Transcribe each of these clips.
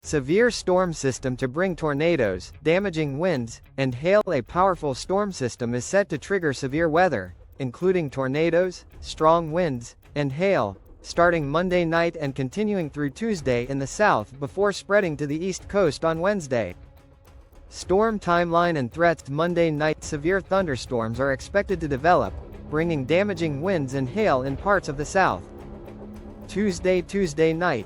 Severe storm system to bring tornadoes, damaging winds, and hail. A powerful storm system is set to trigger severe weather, including tornadoes, strong winds, and hail, starting Monday night and continuing through Tuesday in the south before spreading to the east coast on Wednesday. Storm timeline and threats. Monday night severe thunderstorms are expected to develop, bringing damaging winds and hail in parts of the south. Tuesday night.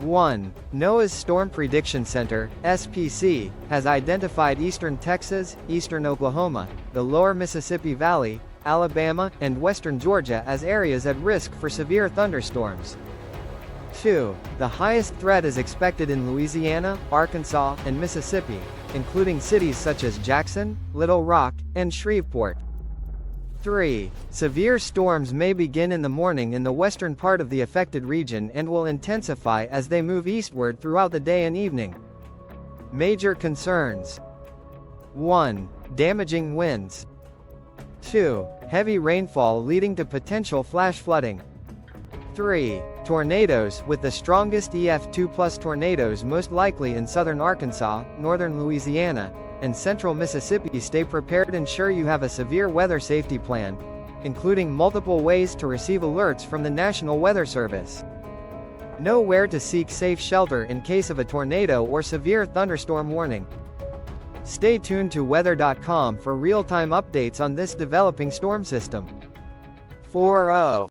1. NOAA's Storm Prediction Center, SPC, has identified eastern Texas, eastern Oklahoma, the lower Mississippi Valley, Alabama, and western Georgia as areas at risk for severe thunderstorms. 2. The highest threat is expected in Louisiana, Arkansas, and Mississippi, including cities such as Jackson, Little Rock, and Shreveport. 3. Severe storms may begin in the morning in the western part of the affected region and will intensify as they move eastward throughout the day and evening. Major concerns. 1. Damaging winds. 2. Heavy rainfall leading to potential flash flooding. 3. Tornadoes, with the strongest EF2+ tornadoes most likely in southern Arkansas, northern Louisiana, and central Mississippi. Stay prepared. Ensure you have a severe weather safety plan, including multiple ways to receive alerts from the National Weather Service. Know where to seek safe shelter in case of a tornado or severe thunderstorm warning. Stay tuned to weather.com for real-time updates on this developing storm system. 4.0